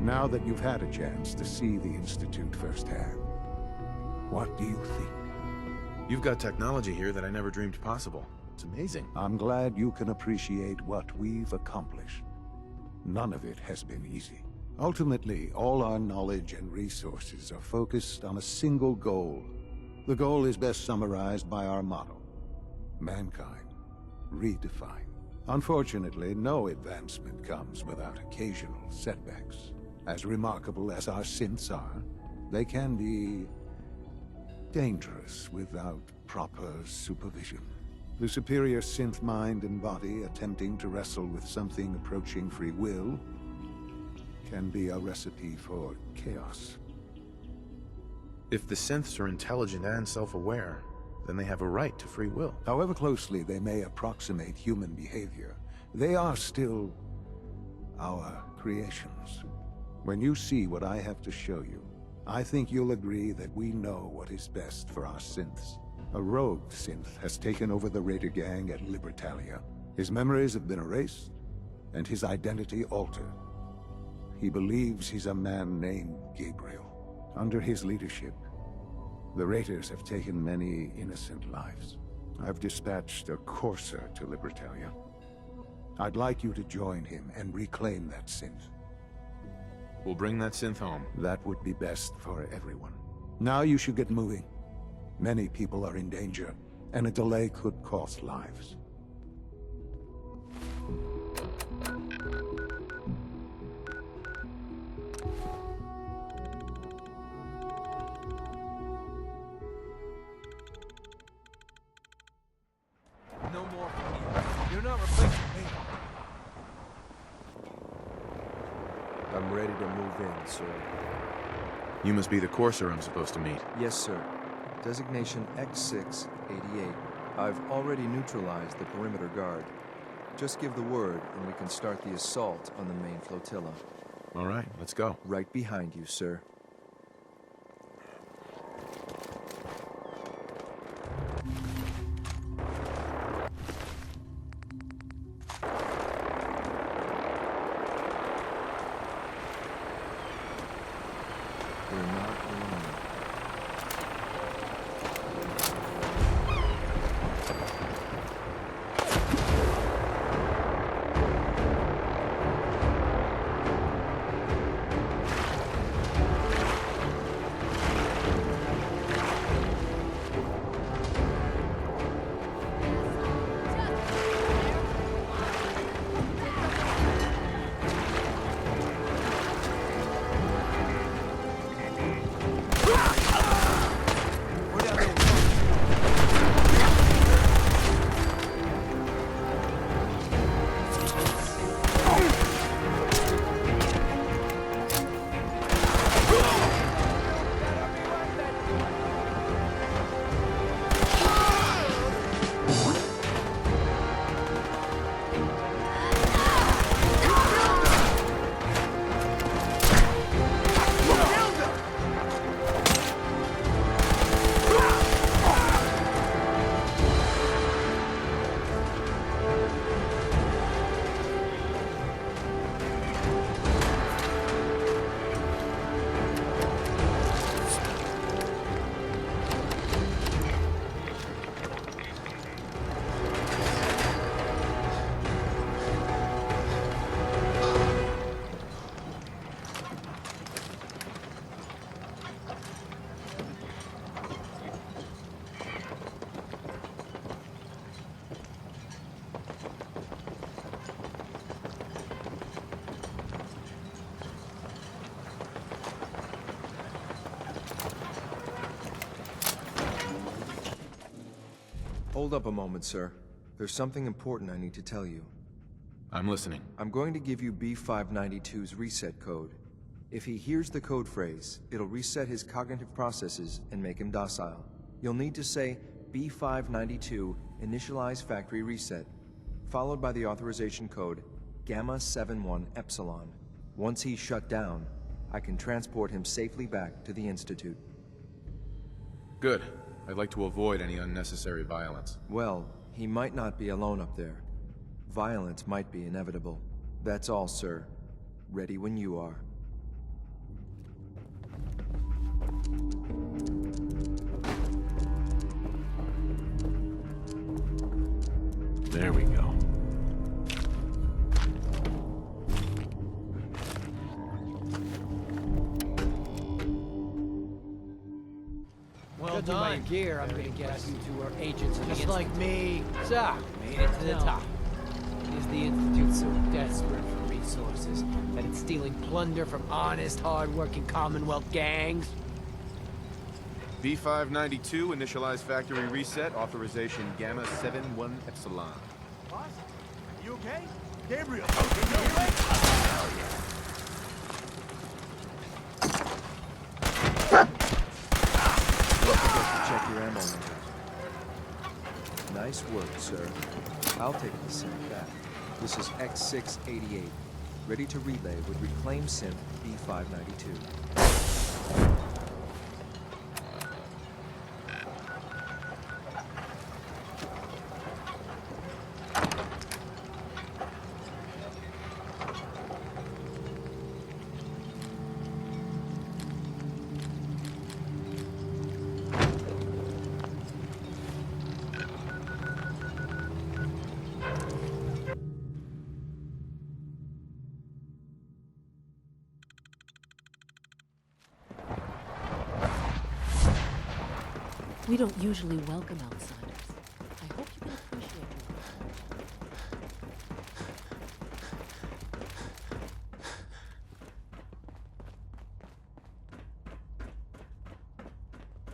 Now that you've had a chance to see the Institute firsthand, what do you think? You've got technology here that I never dreamed possible. It's amazing. I'm glad you can appreciate what we've accomplished. None of it has been easy. Ultimately, all our knowledge and resources are focused on a single goal. The goal is best summarized by our motto: mankind, redefined. Unfortunately, no advancement comes without occasional setbacks. As remarkable as our synths are, they can be dangerous without proper supervision. The superior synth mind and body attempting to wrestle with something approaching free will can be a recipe for chaos. If the synths are intelligent and self-aware, then they have a right to free will. However closely they may approximate human behavior, they are still our creations. When you see what I have to show you, I think you'll agree that we know what is best for our synths. A rogue synth has taken over the Raider gang at Libertalia. His memories have been erased, and his identity altered. He believes he's a man named Gabriel. Under his leadership, the Raiders have taken many innocent lives. I've dispatched a Courser to Libertalia. I'd like you to join him and reclaim that synth. We'll bring that synth home. That would be best for everyone. Now you should get moving. Many people are in danger, and a delay could cost lives. No more from you. You're not replacing me. I'm ready to move in, sir. You must be the Courser I'm supposed to meet. Yes, sir. Designation X688. I've already neutralized the perimeter guard. Just give the word, and we can start the assault on the main flotilla. All right, let's go. Right behind you, sir. We're not alone. Hold up a moment, sir. There's something important I need to tell you. I'm listening. I'm going to give you B592's reset code. If he hears the code phrase, it'll reset his cognitive processes and make him docile. You'll need to say B592 initialize factory reset, followed by the authorization code Gamma 71 Epsilon. Once he's shut down, I can transport him safely back to the Institute. Good. I'd like to avoid any unnecessary violence. Well, he might not be alone up there. Violence might be inevitable. That's all, sir. Ready when you are. There we go. Well Judging by done. your gear, I'm gonna guess you two are agents of the Just like me. So, made it to the No. top. Is the Institute so desperate for resources that it's stealing plunder from honest, hard-working Commonwealth gangs? B592, initialize factory reset, authorization Gamma 71 Epsilon. Boss, you okay? Gabriel, Don't forget to check your ammo limit. Nice work, sir. I'll take the synth back. This is X688, ready to relay with reclaimed synth B592. We don't usually welcome outsiders. I hope you can appreciate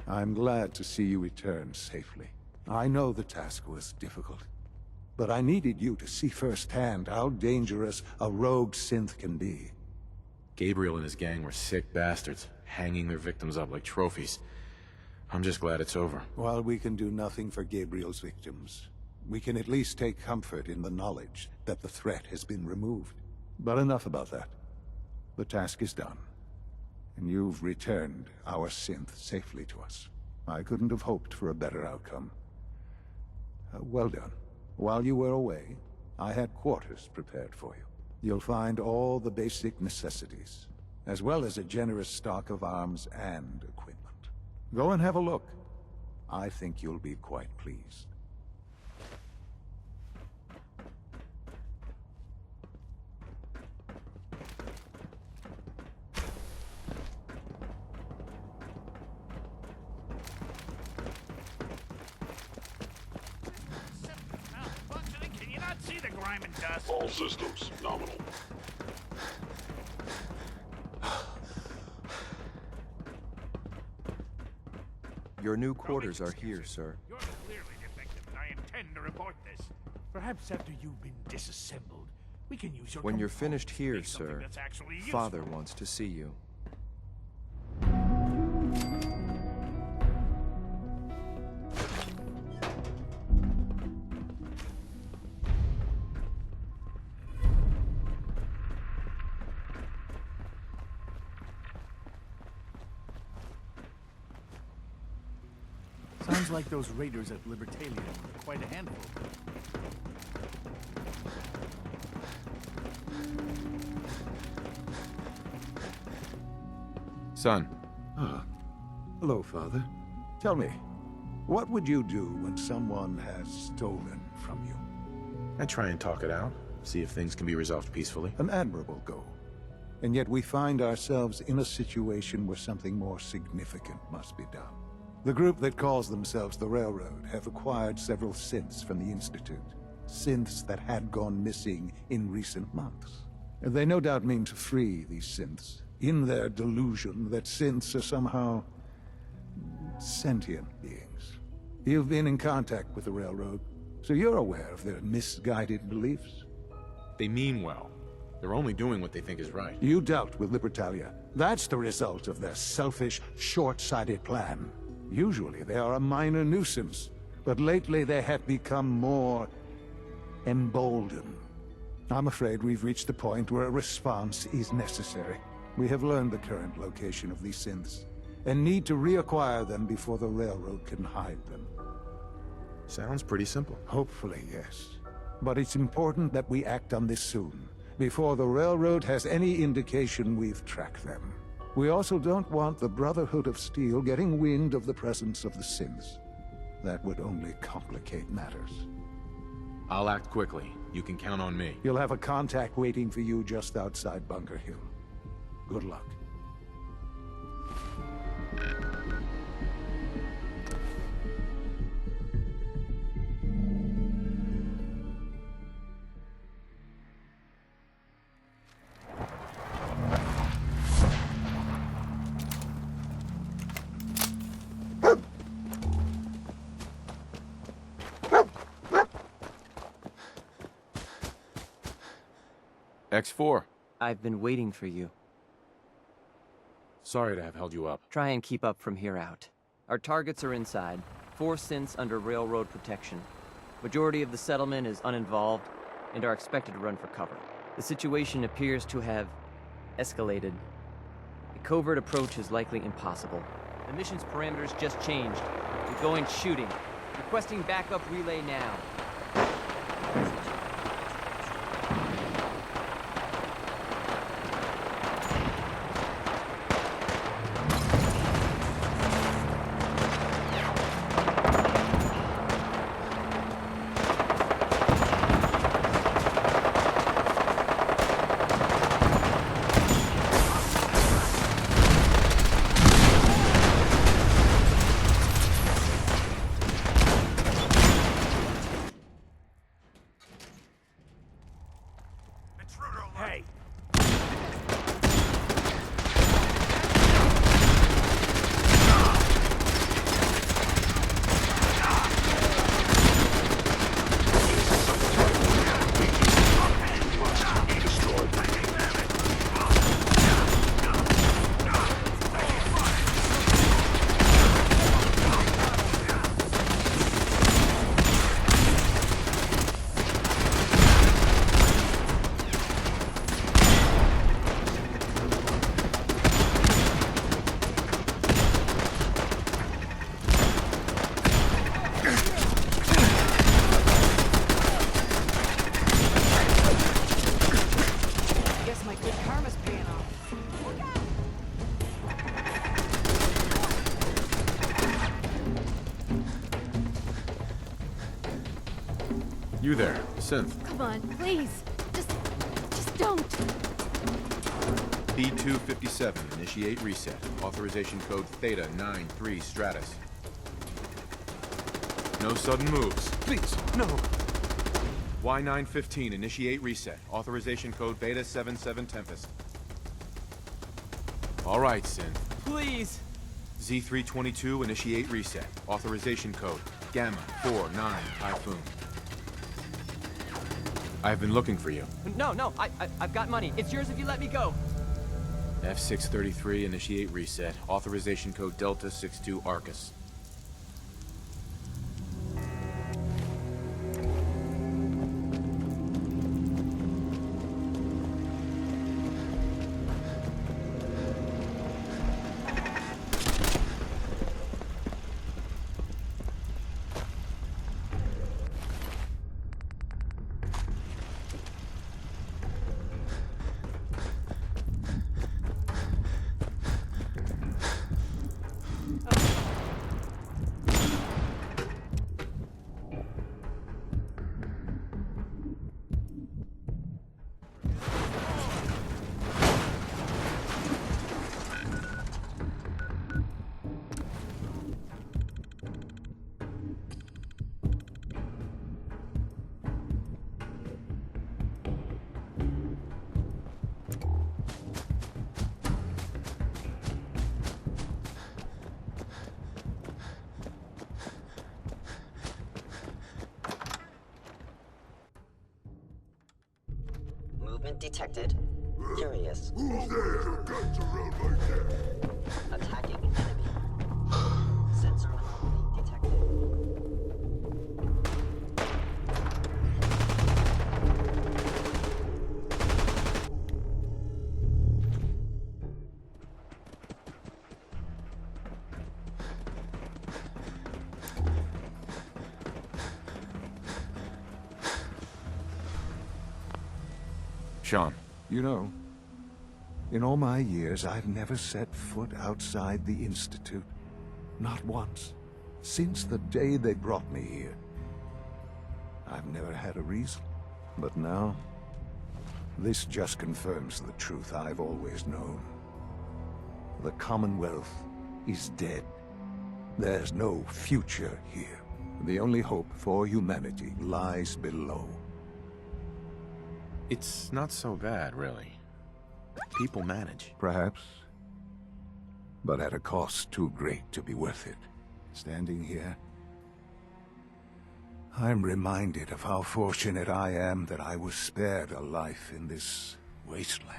your I'm glad to see you return safely. I know the task was difficult, but I needed you to see firsthand how dangerous a rogue synth can be. Gabriel and his gang were sick bastards, hanging their victims up like trophies. I'm just glad it's over. While we can do nothing for Gabriel's victims, we can at least take comfort in the knowledge that the threat has been removed. But enough about that. The task is done, and you've returned our synth safely to us. I couldn't have hoped for a better outcome. Well done. While you were away, I had quarters prepared for you. You'll find all the basic necessities, as well as a generous stock of arms and equipment. Go and have a look. I think you'll be quite pleased. Malfunctioning? Can you not see the grime and dust? All systems nominal. Your new quarters are here, sir. You're clearly defective, and I intend to report this. Perhaps after you've been disassembled, we can use your When you're components finished to here, make something sir, that's actually useful. Father wants to see you. Sounds like those raiders at Libertalia were quite a handful. Son, Ah. Hello, Father. Tell me, what would you do when someone has stolen from you? I try and talk it out, see if things can be resolved peacefully. An admirable goal. And yet we find ourselves in a situation where something more significant must be done. The group that calls themselves the Railroad have acquired several synths from the Institute. Synths that had gone missing in recent months. They no doubt mean to free these synths, in their delusion that synths are somehow sentient beings. You've been in contact with the Railroad, so you're aware of their misguided beliefs. They mean well. They're only doing what they think is right. You dealt with Libertalia. That's the result of their selfish, short-sighted plan. Usually they are a minor nuisance, but lately they have become more emboldened. I'm afraid we've reached the point where a response is necessary. We have learned the current location of these synths, and need to reacquire them before the Railroad can hide them. Sounds pretty simple. Hopefully, yes. But it's important that we act on this soon, before the Railroad has any indication we've tracked them. We also don't want the Brotherhood of Steel getting wind of the presence of the synths. That would only complicate matters. I'll act quickly. You can count on me. You'll have a contact waiting for you just outside Bunker Hill. Good luck. X4. I've been waiting for you. Sorry to have held you up. Try and keep up from here out. Our targets are inside, 4 synths under railroad protection. Majority of the settlement is uninvolved and are expected to run for cover. The situation appears to have escalated. A covert approach is likely impossible. The mission's parameters just changed. We're going shooting. Requesting backup relay now. Hey, Guess my good karma's paying off. You there, Synth. Come on, please. Just don't. B257, initiate reset. Authorization code Theta 93 Stratus. No sudden moves. Please, no. Y915, initiate reset. Authorization code Beta 77 Tempest. All right, Synth. Please! Z322, initiate reset. Authorization code Gamma 49 Typhoon. I've been looking for you. No, I've got money. It's yours if you let me go. F633, initiate reset. Authorization code Delta 62 Arcus. Movement detected. Curious. Who's there? Guns around like that. Attacking enemy. Sensor anomaly detected. Sean. You know, In all my years, I've never set foot outside the Institute. Not once. Since the day they brought me here. I've never had a reason. But now, this just confirms the truth I've always known. The Commonwealth is dead. There's no future here. The only hope for humanity lies below. It's not so bad, really. People manage. Perhaps. But at a cost too great to be worth it. Standing here, I'm reminded of how fortunate I am that I was spared a life in this wasteland.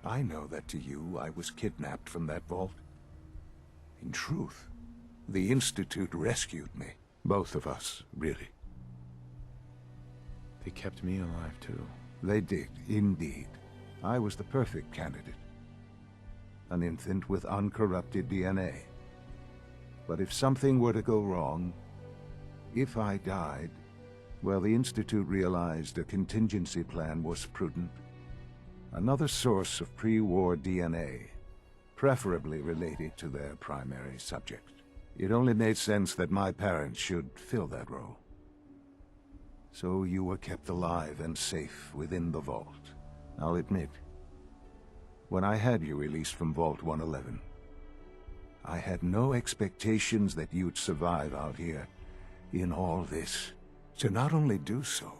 I know that to you, I was kidnapped from that vault. In truth, the Institute rescued me. Both of us, really. They kept me alive, too. They did, indeed. I was the perfect candidate. An infant with uncorrupted DNA. But if something were to go wrong, if I died, well, the Institute realized a contingency plan was prudent. Another source of pre-war DNA, preferably related to their primary subject. It only made sense that my parents should fill that role. So you were kept alive and safe within the vault. I'll admit, when I had you released from Vault 111, I had no expectations that you'd survive out here in all this. To not only do so,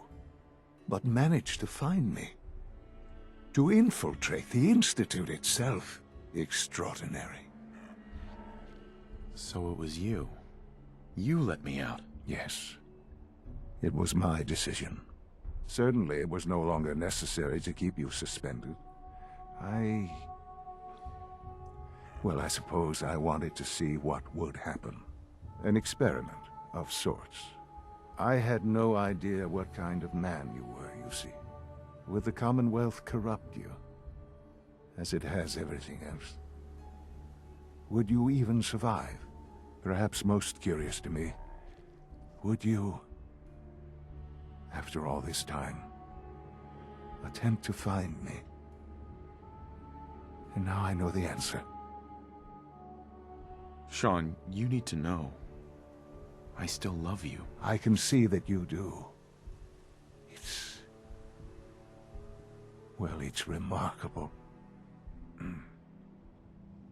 but manage to find me. To infiltrate the Institute itself. Extraordinary. So it was you. You let me out. Yes. It was my decision. Certainly it was no longer necessary to keep you suspended. Well, I suppose I wanted to see what would happen. An experiment of sorts. I had no idea what kind of man you were, you see. Would the Commonwealth corrupt you, as it has everything else? Would you even survive? Perhaps most curious to me, would you, after all this time, attempt to find me? And now I know the answer. Sean, you need to know. I still love you. I can see that you do. Well, it's remarkable.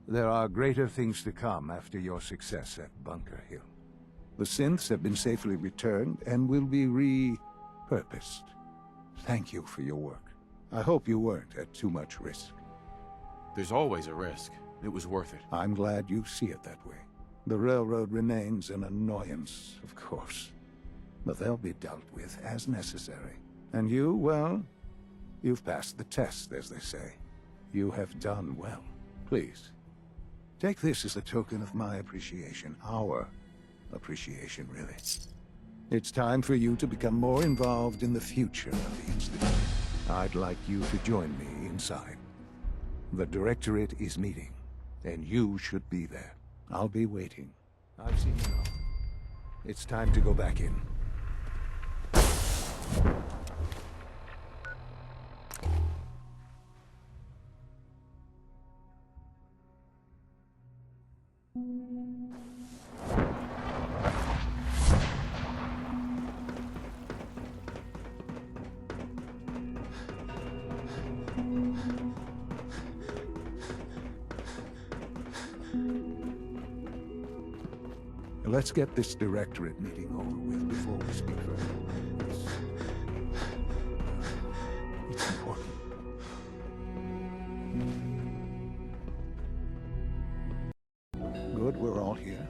There are greater things to come after your success at Bunker Hill. The synths have been safely returned and will be repurposed. Thank you for your work. I hope you weren't at too much risk. There's always a risk. It was worth it. I'm glad you see it that way. The railroad remains an annoyance, of course. But they'll be dealt with as necessary. And you, well, you've passed the test, as they say. You have done well. Please, take this as a token of my appreciation. Our appreciation, really. It's time for you to become more involved in the future of the Institute. I'd like you to join me inside. The Directorate is meeting, and you should be there. I'll be waiting. I've seen enough. It's time to go back in. Let's get this Directorate meeting over with before we speak further. It's important. Good, we're all here.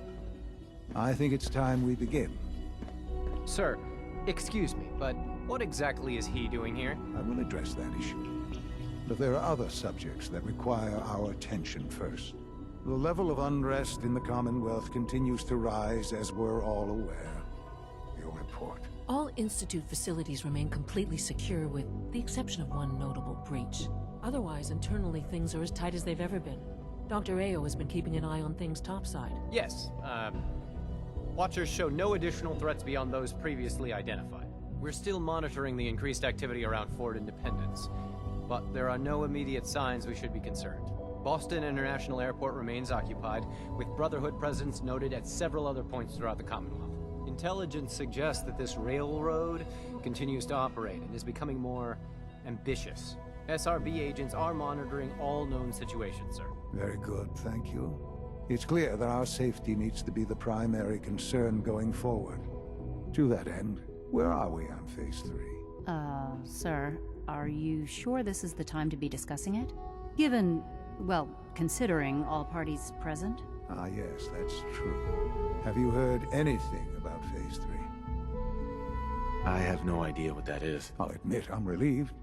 I think it's time we begin. Sir, excuse me, but what exactly is he doing here? I will address that issue. But there are other subjects that require our attention first. The level of unrest in the Commonwealth continues to rise, as we're all aware. Your report. All Institute facilities remain completely secure, with the exception of one notable breach. Otherwise, internally, things are as tight as they've ever been. Dr. Ayo has been keeping an eye on things topside. Yes, Watchers show no additional threats beyond those previously identified. We're still monitoring the increased activity around Fort Independence, but there are no immediate signs we should be concerned. Boston International Airport remains occupied, with Brotherhood presence noted at several other points throughout the Commonwealth. Intelligence suggests that this railroad continues to operate and is becoming more ambitious. SRB agents are monitoring all known situations, sir. Very good, thank you. It's clear that our safety needs to be the primary concern going forward. To that end, where are we on Phase 3? Sir, are you sure this is the time to be discussing it? Given, well, considering all parties present? Ah, yes, that's true. Have you heard anything about Phase 3? I have no idea what that is. I'll admit I'm relieved.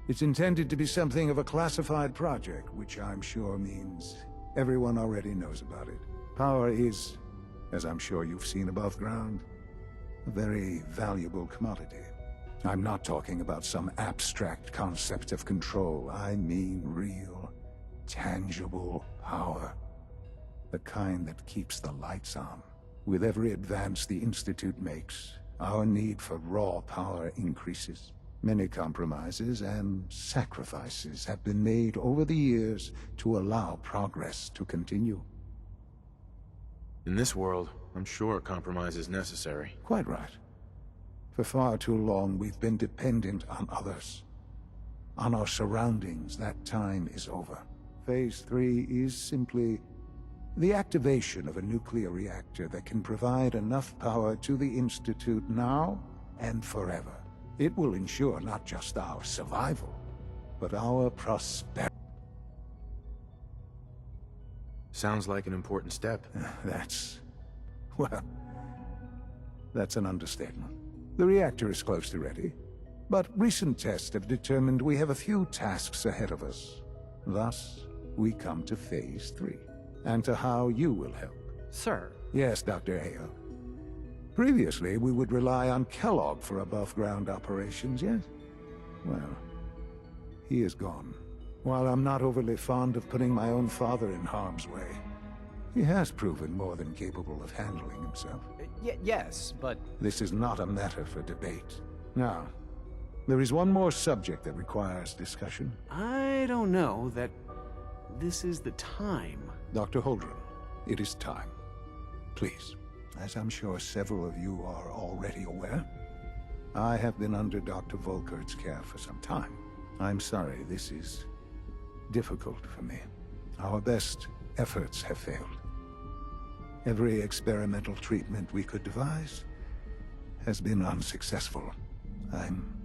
It's intended to be something of a classified project, which I'm sure means everyone already knows about it. Power is, as I'm sure you've seen above ground, a very valuable commodity. I'm not talking about some abstract concept of control. I mean real, tangible power. The kind that keeps the lights on. With every advance the Institute makes, our need for raw power increases. Many compromises and sacrifices have been made over the years to allow progress to continue. In this world, I'm sure compromise is necessary. Quite right. For far too long, we've been dependent on others. On our surroundings. That time is over. Phase 3 is simply the activation of a nuclear reactor that can provide enough power to the Institute now and forever. It will ensure not just our survival, but our prosperity. Sounds like an important step. Well, that's an understatement. The reactor is close to ready, but recent tests have determined we have a few tasks ahead of us. Thus, we come to Phase 3, and to how you will help. Sir. Yes, Dr. Ayo. Previously, we would rely on Kellogg for above-ground operations, yes? Well, he is gone. While I'm not overly fond of putting my own father in harm's way, he has proven more than capable of handling himself. Yes, but... This is not a matter for debate. Now, there is one more subject that requires discussion. I don't know that this is the time. Dr. Holdren, it is time. Please, as I'm sure several of you are already aware, I have been under Dr. Volkert's care for some time. I'm sorry, this is difficult for me. Our best efforts have failed. Every experimental treatment we could devise has been unsuccessful. I'm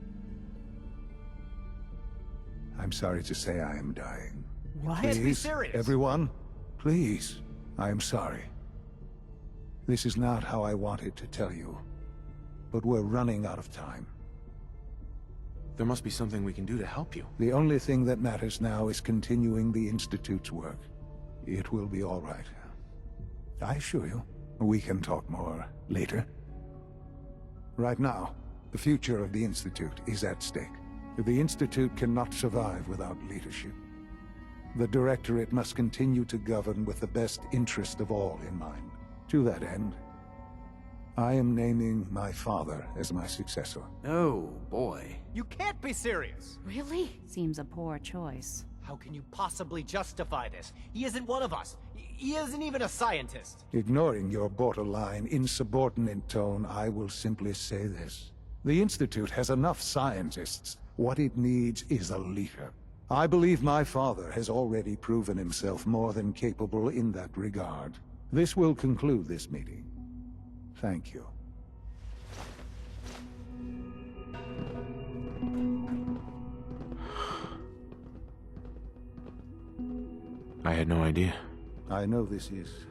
sorry to say I am dying. What? Please, Be serious. everyone, please, I am sorry. This is not how I wanted to tell you, but we're running out of time. There must be something we can do to help you. The only thing that matters now is continuing the Institute's work. It will be all right. I assure you, we can talk more later. Right now, the future of the Institute is at stake. The Institute cannot survive without leadership. The Directorate must continue to govern with the best interest of all in mind. To that end, I am naming my father as my successor. Oh, boy. You can't be serious! Really? Seems a poor choice. How can you possibly justify this? He isn't one of us. He isn't even a scientist. Ignoring your borderline, insubordinate tone, I will simply say this. The Institute has enough scientists. What it needs is a leader. I believe my father has already proven himself more than capable in that regard. This will conclude this meeting. Thank you. I had no idea. I know this is...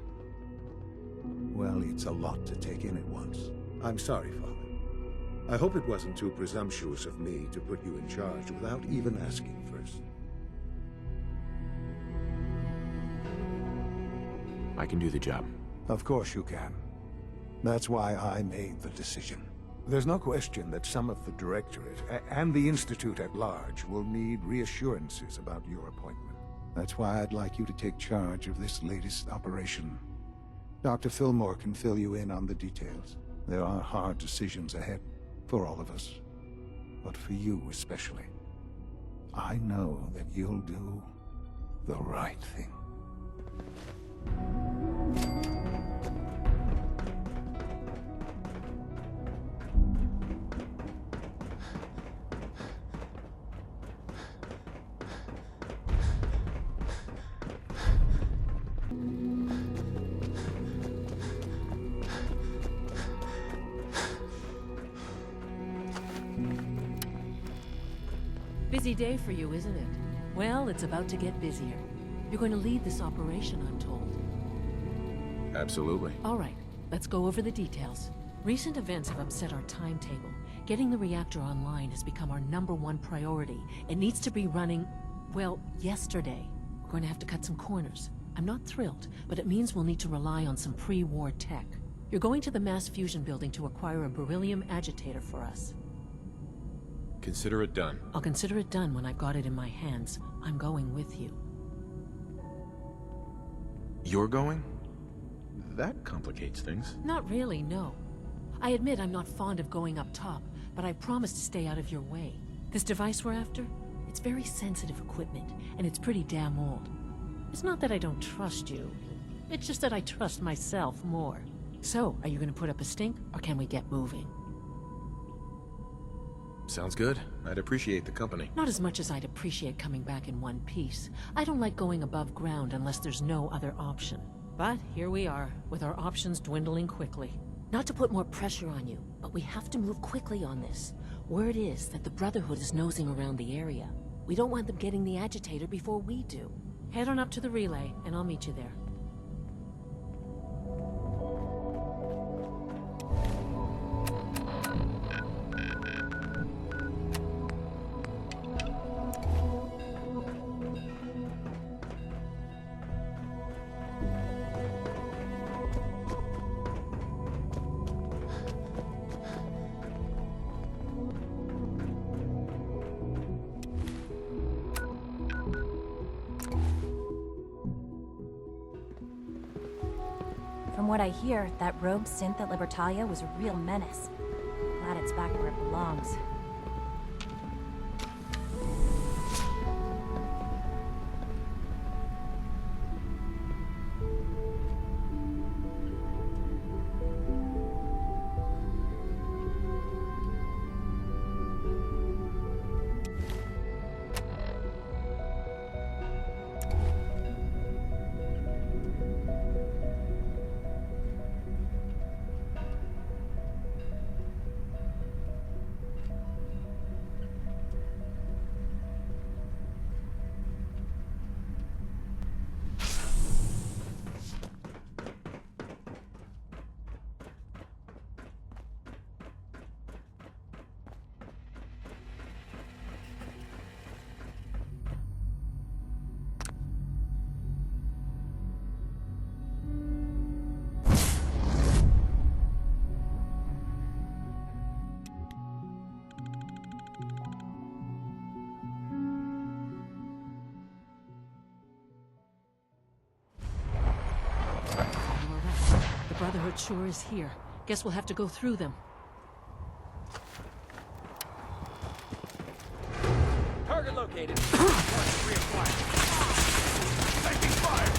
well, it's a lot to take in at once. I'm sorry, Father. I hope it wasn't too presumptuous of me to put you in charge without even asking first. I can do the job. Of course you can. That's why I made the decision. There's no question that some of the Directorate, and the Institute at large, will need reassurances about your appointment. That's why I'd like you to take charge of this latest operation. Dr. Fillmore can fill you in on the details. There are hard decisions ahead, for all of us. But for you especially. I know that you'll do the right thing. Busy day for you, isn't it? Well, it's about to get busier. You're going to lead this operation, I'm told. Absolutely. All right, let's go over the details. Recent events have upset our timetable. Getting the reactor online has become our #1 priority. It needs to be running, well, yesterday. We're going to have to cut some corners. I'm not thrilled, but it means we'll need to rely on some pre-war tech. You're going to the mass fusion building to acquire a beryllium agitator for us. Consider it done. I'll consider it done when I've got it in my hands. I'm going with you. You're going? That complicates things. Not really, no. I admit I'm not fond of going up top, but I promise to stay out of your way. This device we're after? It's very sensitive equipment, and it's pretty damn old. It's not that I don't trust you. It's just that I trust myself more. So, are you gonna put up a stink, or can we get moving? Sounds good. I'd appreciate the company. Not as much as I'd appreciate coming back in one piece. I don't like going above ground unless there's no other option. But here we are, with our options dwindling quickly. Not to put more pressure on you, but we have to move quickly on this. Word is that the Brotherhood is nosing around the area. We don't want them getting the agitator before we do. Head on up to the relay, and I'll meet you there. From what I hear, that rogue synth at Libertalia was a real menace. Glad it's back where it belongs. The Brotherhood sure is here. Guess we'll have to go through them. Target located. Taking fire!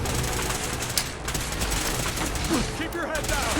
Keep your head down!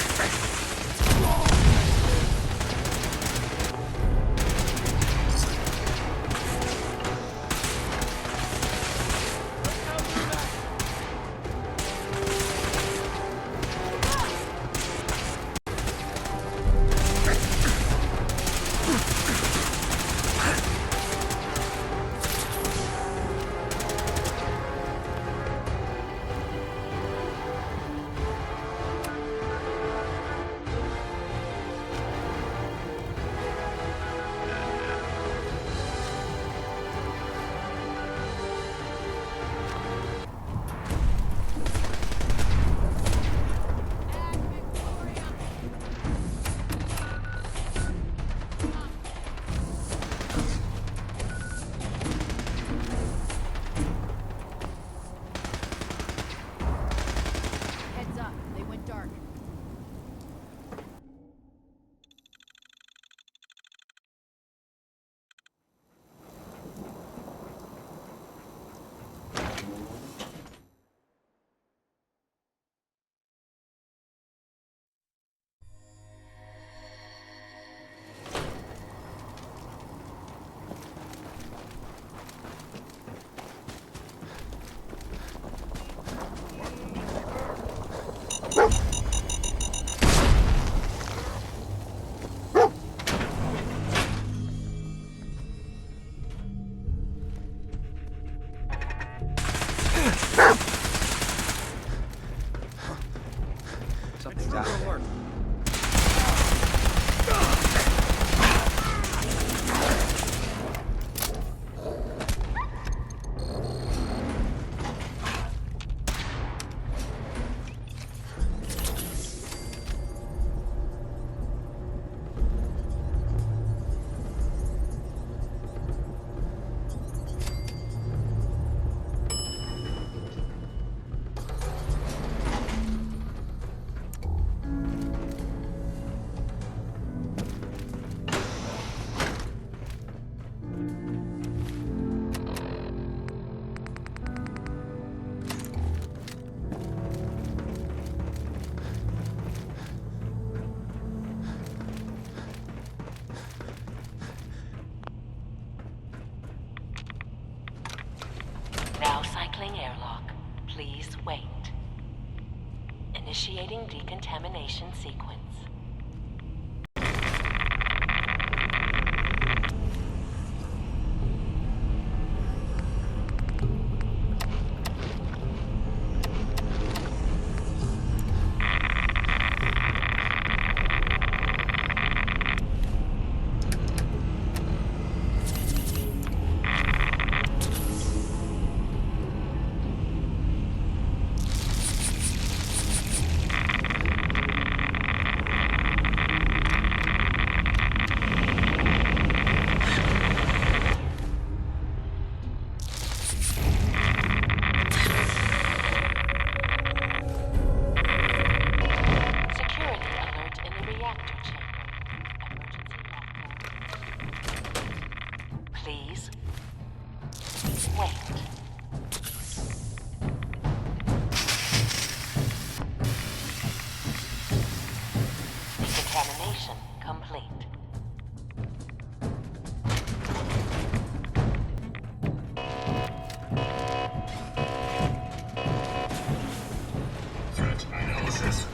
Initiating decontamination sequence. Decontamination complete. Threat analysis.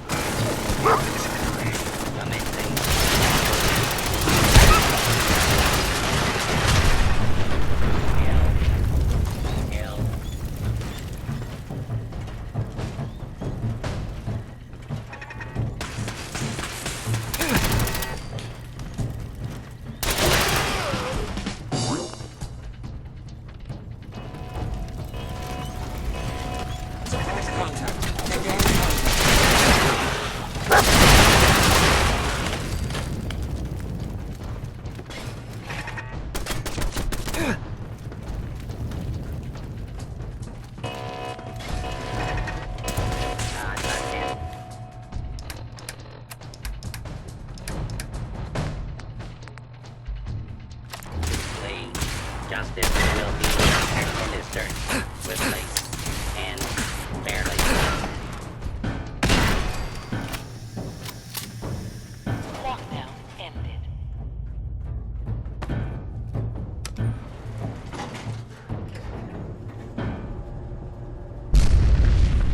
Justice will be administered with grace and fairly. Lockdown ended.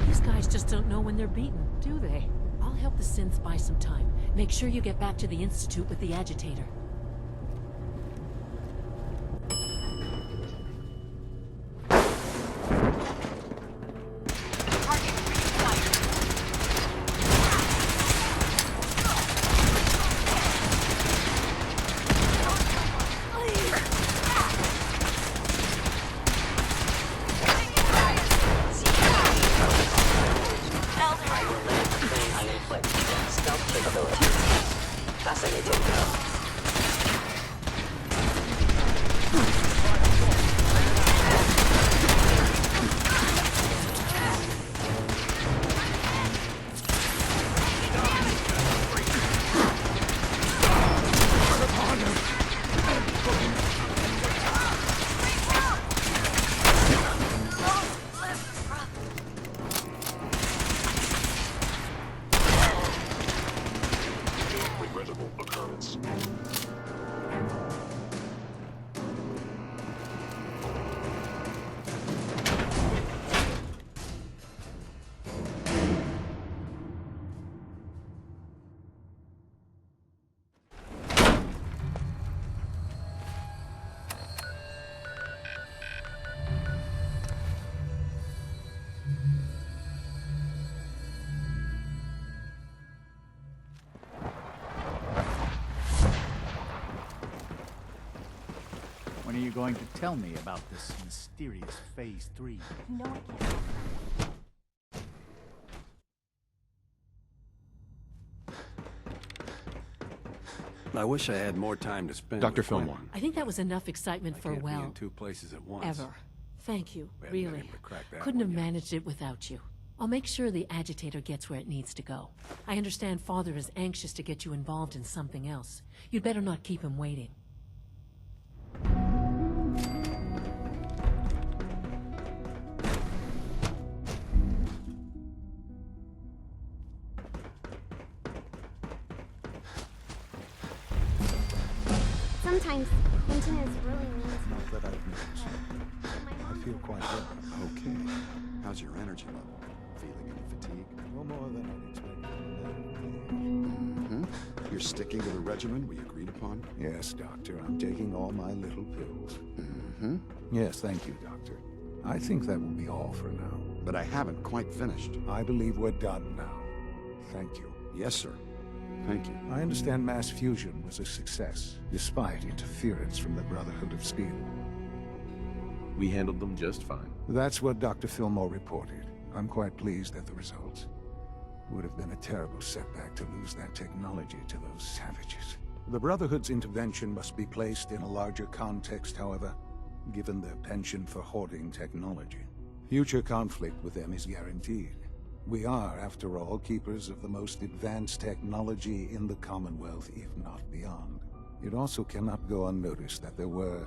These guys just don't know when they're beaten, do they? I'll help the synths buy some time. Make sure you get back to the Institute with the agitator. When are you going to tell me about this mysterious Phase 3? No, I can't. I wish I had more time to spend. Dr. with Quinn. Fillmore. I think that was enough excitement I for can't be well. in two places at once. Ever. Thank you, We haven't been really. able to crack that Couldn't one have yet. managed it without you. I'll make sure the agitator gets where it needs to go. I understand Father is anxious to get you involved in something else. You'd better not keep him waiting. Sometimes Quentin is really mean to me. Not that I've noticed. I feel quite well. Okay. How's your energy level? Feeling any fatigue? No more than I'd expect Mm-hmm. You're sticking to the regimen we agreed upon? Yes, Doctor. I'm taking all my little pills. Mm-hmm. Yes, thank you, Doctor. I think that will be all for now. But I haven't quite finished. I believe we're done now. Thank you. Yes, sir. Thank you. I understand mass fusion was a success, despite interference from the Brotherhood of Steel. We handled them just fine. That's what Dr. Fillmore reported. I'm quite pleased at the results. It would have been a terrible setback to lose that technology to those savages. The Brotherhood's intervention must be placed in a larger context, however, given their penchant for hoarding technology. Future conflict with them is guaranteed. We are, after all, keepers of the most advanced technology in the Commonwealth, if not beyond. It also cannot go unnoticed that there were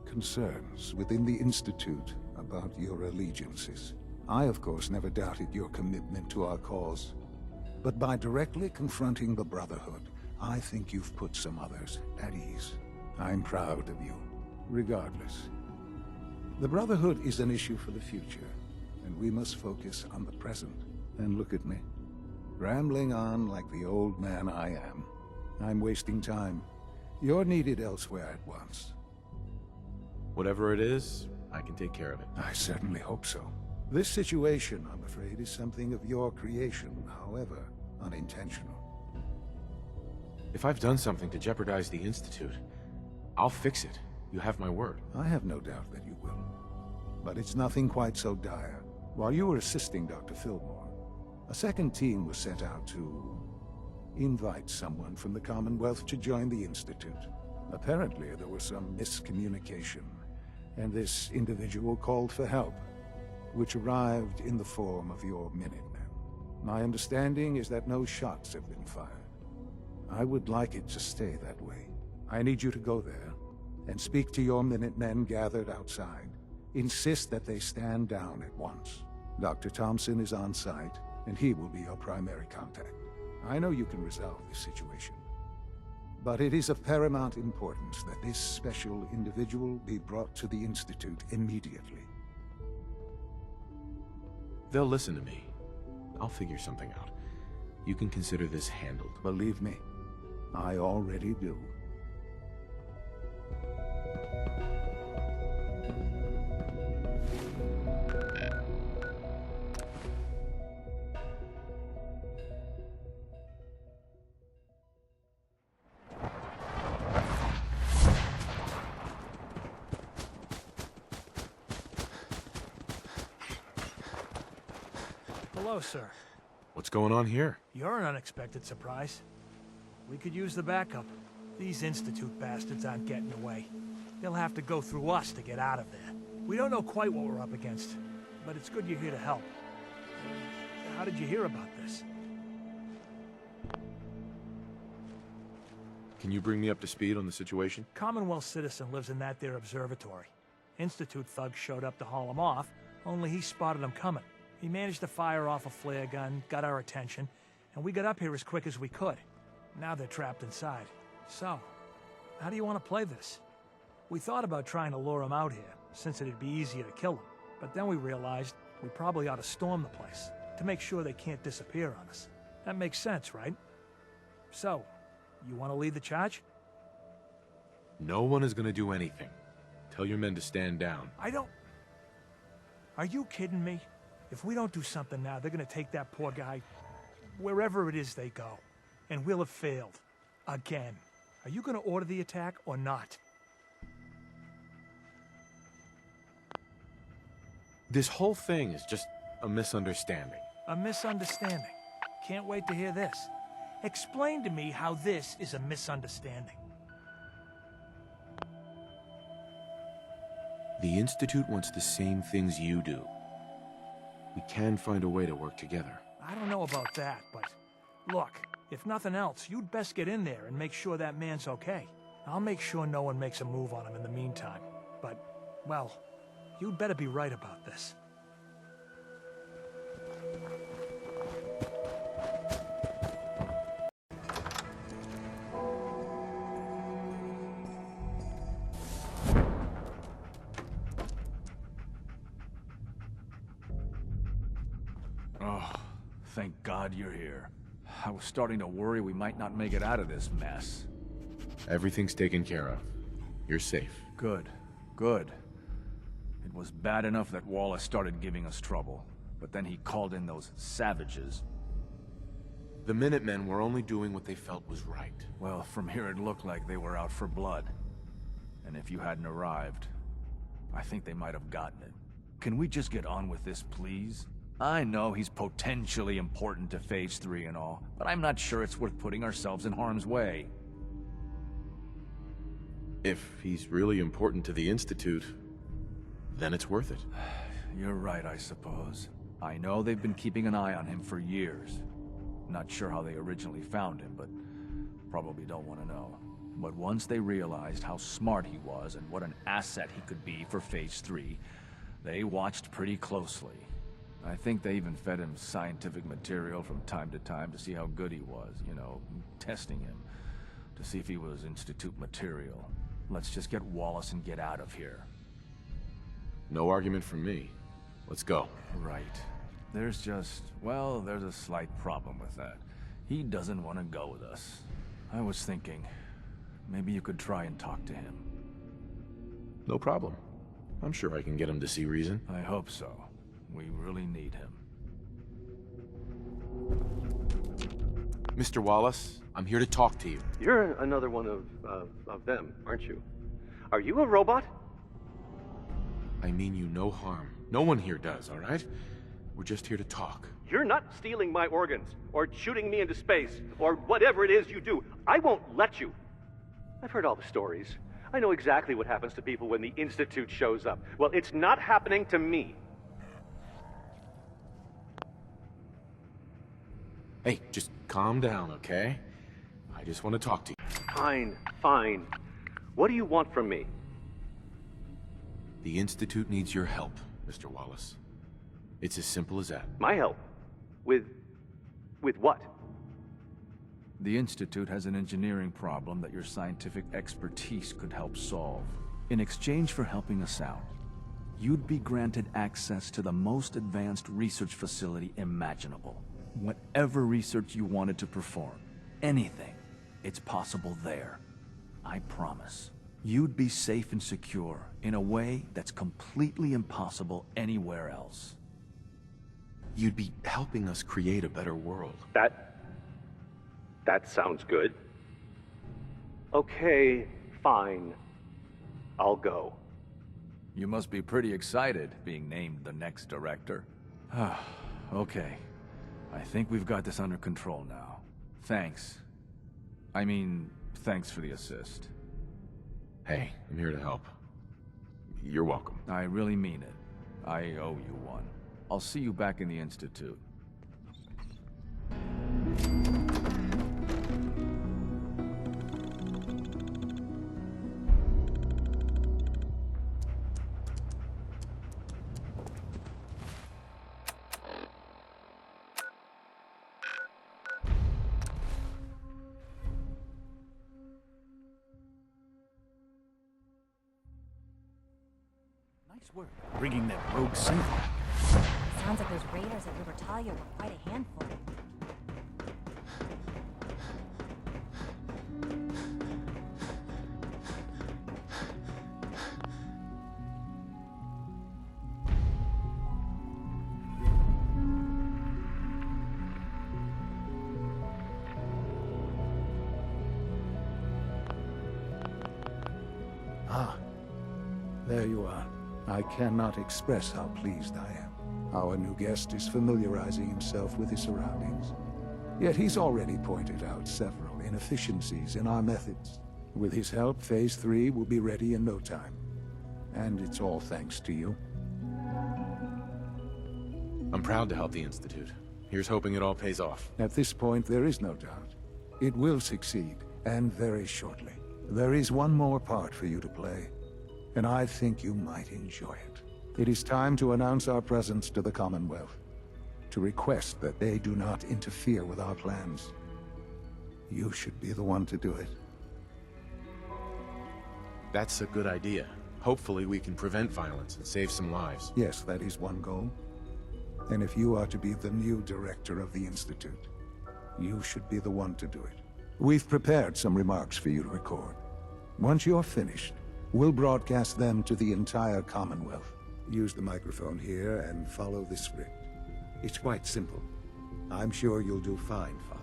concerns within the Institute about your allegiances. I, of course, never doubted your commitment to our cause. But by directly confronting the Brotherhood, I think you've put some others at ease. I'm proud of you, regardless. The Brotherhood is an issue for the future, and we must focus on the present. And look at me, rambling on like the old man I am. I'm wasting time. You're needed elsewhere at once. Whatever it is, I can take care of it. I certainly hope so. This situation, I'm afraid, is something of your creation, however unintentional. If I've done something to jeopardize the Institute, I'll fix it. You have my word. I have no doubt that you will. But it's nothing quite so dire. While you were assisting Dr. Fillmore, a second team was sent out to invite someone from the Commonwealth to join the Institute. Apparently, there was some miscommunication, and this individual called for help, which arrived in the form of your Minutemen. My understanding is that no shots have been fired. I would like it to stay that way. I need you to go there and speak to your Minutemen gathered outside. Insist that they stand down at once. Dr. Thompson is on site, and he will be your primary contact. I know you can resolve this situation, but it is of paramount importance that this special individual be brought to the Institute immediately. They'll listen to me. I'll figure something out. You can consider this handled. Believe me, I already do. Hello, sir. What's going on here? You're an unexpected surprise. We could use the backup. These Institute bastards aren't getting away. They'll have to go through us to get out of there. We don't know quite what we're up against, but it's good you're here to help. How did you hear about this? Can you bring me up to speed on the situation? Commonwealth citizen lives in that there observatory. Institute thugs showed up to haul him off, only he spotted them coming. He managed to fire off a flare gun, got our attention, and we got up here as quick as we could. Now they're trapped inside. So, how do you want to play this? We thought about trying to lure them out here, since it'd be easier to kill them. But then we realized we probably ought to storm the place, to make sure they can't disappear on us. That makes sense, right? So, you want to lead the charge? No one is gonna do anything. Tell your men to stand down. I don't... Are you kidding me? If we don't do something now, they're gonna take that poor guy wherever it is they go. And we'll have failed. Again. Are you gonna order the attack or not? This whole thing is just a misunderstanding. A misunderstanding. Can't wait to hear this. Explain to me how this is a misunderstanding. The Institute wants the same things you do. We can find a way to work together. I don't know about that, but... Look, if nothing else, you'd best get in there and make sure that man's okay. I'll make sure no one makes a move on him in the meantime. But, well, you'd better be right about this. thank God you're here. I was starting to worry we might not make it out of this mess. Everything's taken care of. You're safe. Good. Good. It was bad enough that Wallace started giving us trouble, but then he called in those savages. The Minutemen were only doing what they felt was right. Well, from here it looked like they were out for blood. And if you hadn't arrived, I think they might have gotten it. Can we just get on with this, please? I know he's potentially important to Phase 3 and all, but I'm not sure it's worth putting ourselves in harm's way. If he's really important to the Institute, then it's worth it. You're right, I suppose. I know they've been keeping an eye on him for years. Not sure how they originally found him, but probably don't want to know. But once they realized how smart he was and what an asset he could be for Phase 3, they watched pretty closely. I think they even fed him scientific material from time to time to see how good he was, you know, testing him, to see if he was Institute material. Let's just get Wallace and get out of here. No argument from me. Let's go. Right. There's just, well, there's a slight problem with that. He doesn't want to go with us. I was thinking, maybe you could try and talk to him. No problem. I'm sure I can get him to see reason. I hope so. We really need him. Mr. Wallace, I'm here to talk to you. You're another one of them, aren't you? Are you a robot? I mean you no harm. No one here does, all right? We're just here to talk. You're not stealing my organs, or shooting me into space, or whatever it is you do. I won't let you. I've heard all the stories. I know exactly what happens to people when the Institute shows up. Well, it's not happening to me. Hey, just calm down, okay? I just want to talk to you. Fine, fine. What do you want from me? The Institute needs your help, Mr. Wallace. It's as simple as that. My help? With what? The Institute has an engineering problem that your scientific expertise could help solve. In exchange for helping us out, you'd be granted access to the most advanced research facility imaginable. Whatever research you wanted to perform, anything, it's possible there. I promise. You'd be safe and secure in a way that's completely impossible anywhere else. You'd be helping us create a better world. That sounds good. Okay, fine. I'll go. You must be pretty excited being named the next director. Okay. I think we've got this under control now. Thanks. I mean, thanks for the assist. Hey, I'm here to help. You're welcome. I really mean it. I owe you one. I'll see you back in the Institute. Nice work, bringing that rogue synth. Sounds like those raiders at Libertalia were quite a handful. Ah, there you are. I cannot express how pleased I am. Our new guest is familiarizing himself with his surroundings. Yet he's already pointed out several inefficiencies in our methods. With his help, Phase 3 will be ready in no time. And it's all thanks to you. I'm proud to help the Institute. Here's hoping it all pays off. At this point, there is no doubt. It will succeed, and very shortly. There is one more part for you to play, and I think you might enjoy it. It is time to announce our presence to the Commonwealth, to request that they do not interfere with our plans. You should be the one to do it. That's a good idea. Hopefully we can prevent violence and save some lives. Yes, that is one goal. And if you are to be the new director of the Institute, you should be the one to do it. We've prepared some remarks for you to record. Once you're finished, we'll broadcast them to the entire Commonwealth. Use the microphone here and follow the script. It's quite simple. I'm sure you'll do fine, Father.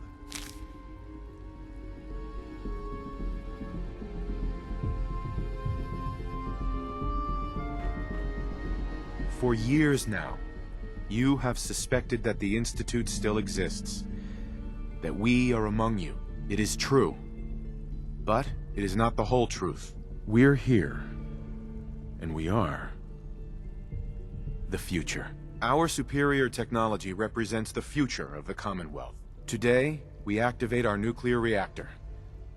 For years now, you have suspected that the Institute still exists. That we are among you. It is true. But it is not the whole truth. We're here. And we are the future. Our superior technology represents the future of the Commonwealth. Today, we activate our nuclear reactor,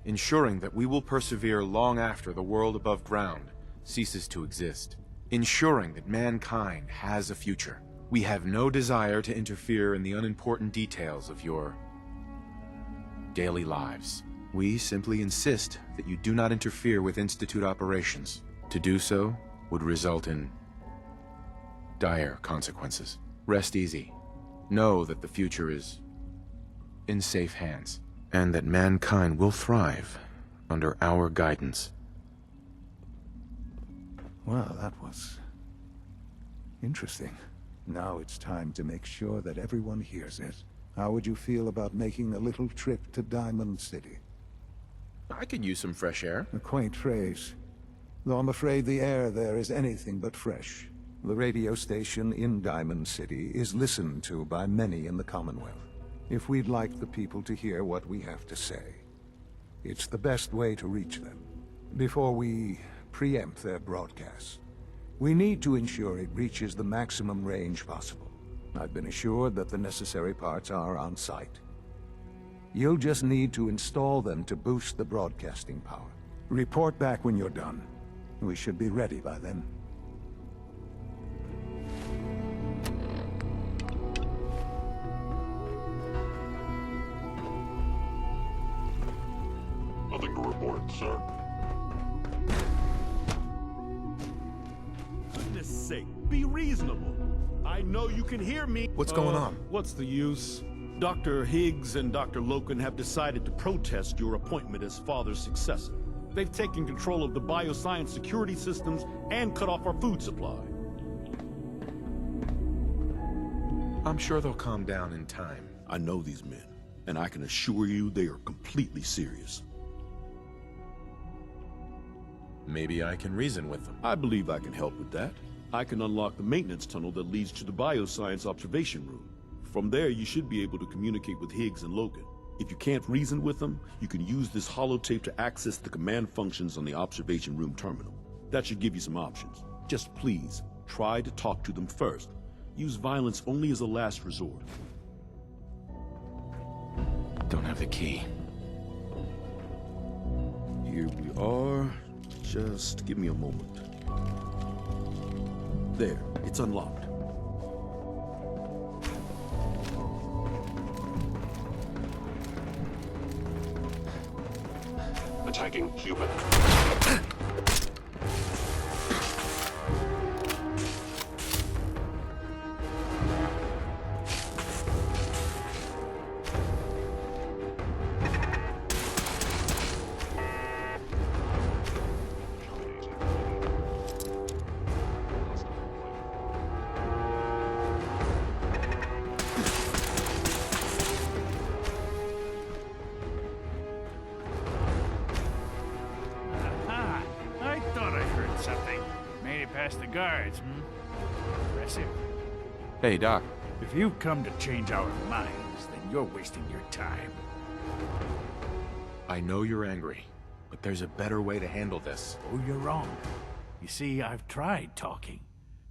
ensuring that we will persevere long after the world above ground ceases to exist. Ensuring that mankind has a future. We have no desire to interfere in the unimportant details of your daily lives. We simply insist that you do not interfere with Institute operations. To do so would result in dire consequences. Rest easy. Know that the future is in safe hands, and that mankind will thrive under our guidance. Well, that was interesting. Now it's time to make sure that everyone hears it. How would you feel about making a little trip to Diamond City? I could use some fresh air. A quaint phrase, though I'm afraid the air there is anything but fresh. The radio station in Diamond City is listened to by many in the Commonwealth. If we'd like the people to hear what we have to say, it's the best way to reach them. Before we preempt their broadcasts, we need to ensure it reaches the maximum range possible. I've been assured that the necessary parts are on site. You'll just need to install them to boost the broadcasting power. Report back when you're done. We should be ready by then. Nothing to report, sir. Goodness sake, be reasonable. I know you can hear me. What's going on? What's the use? Dr. Higgs and Dr. Loken have decided to protest your appointment as Father's successor. They've taken control of the bioscience security systems and cut off our food supply. I'm sure they'll calm down in time. I know these men, and I can assure you they are completely serious. Maybe I can reason with them. I believe I can help with that. I can unlock the maintenance tunnel that leads to the bioscience observation room. From there, you should be able to communicate with Higgs and Loken. If you can't reason with them, you can use this holotape to access the command functions on the observation room terminal. That should give you some options. Just please, try to talk to them first. Use violence only as a last resort. Don't have the key. Here we are. Just give me a moment. There, it's unlocked. Attacking human. The guards, Impressive. Hey, Doc. If you've come to change our minds, then you're wasting your time. I know you're angry, but there's a better way to handle this. Oh, you're wrong. You see, I've tried talking.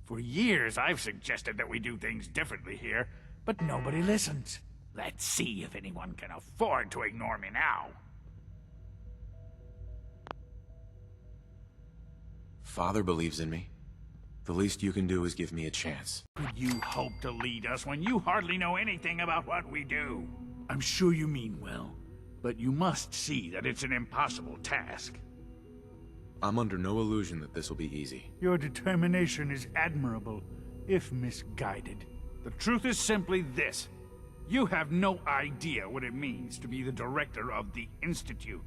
For years, I've suggested that we do things differently here, but nobody listens. Let's see if anyone can afford to ignore me now. Father believes in me. The least you can do is give me a chance. Could you hope to lead us when you hardly know anything about what we do? I'm sure you mean well, but you must see that it's an impossible task. I'm under no illusion that this will be easy. Your determination is admirable, if misguided. The truth is simply this. You have no idea what it means to be the director of the Institute.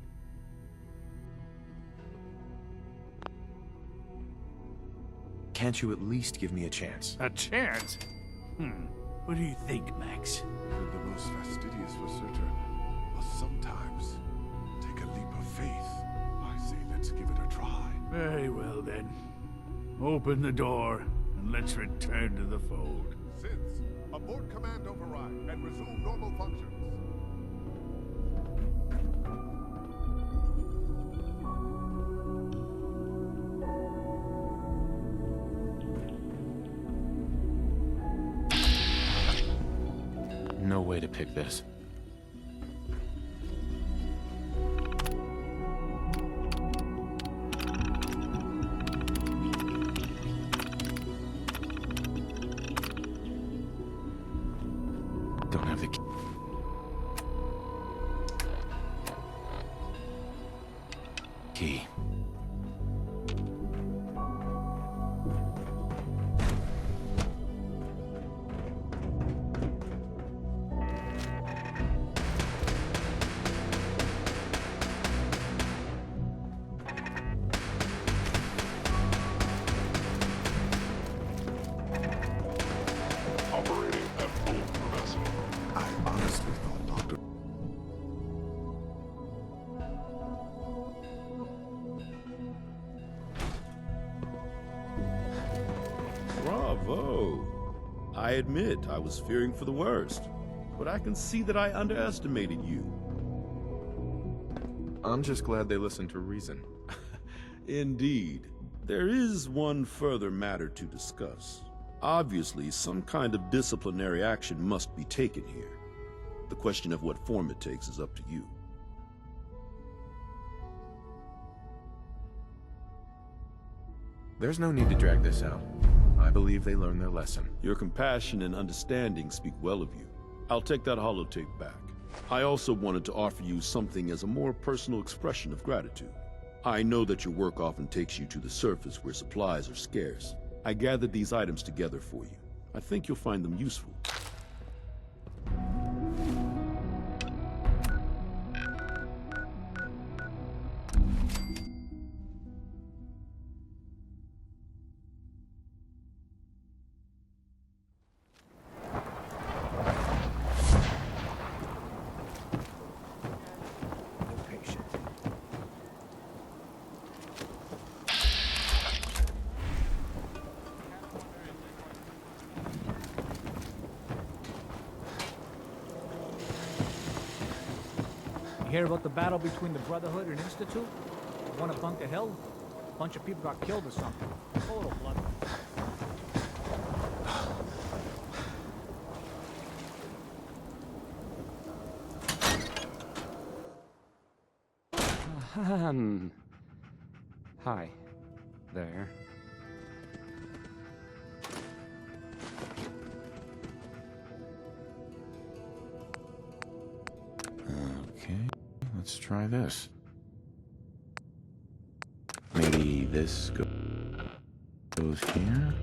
Can't you at least give me a chance? A chance? What do you think, Max? You're the most fastidious asserter, but sometimes take a leap of faith. I say let's give it a try. Very well, then. Open the door, and let's return to the fold. Since, abort command override and resume normal functions. No way to pick this. Don't have the key. Operating at full capacity. I honestly thought Dr. Bravo! I admit I was fearing for the worst, but I can see that I underestimated you. I'm just glad they listened to reason. Indeed. There is one further matter to discuss. Obviously, some kind of disciplinary action must be taken here. The question of what form it takes is up to you. There's no need to drag this out. I believe they learned their lesson. Your compassion and understanding speak well of you. I'll take that holotape back. I also wanted to offer you something as a more personal expression of gratitude. I know that your work often takes you to the surface where supplies are scarce. I gathered these items together for you. I think you'll find them useful. You hear about the battle between the Brotherhood and Institute? The one at Bunker Hill? A bunch of people got killed or something. Total blood. Hi. There. Okay, let's try this. Maybe this goes here?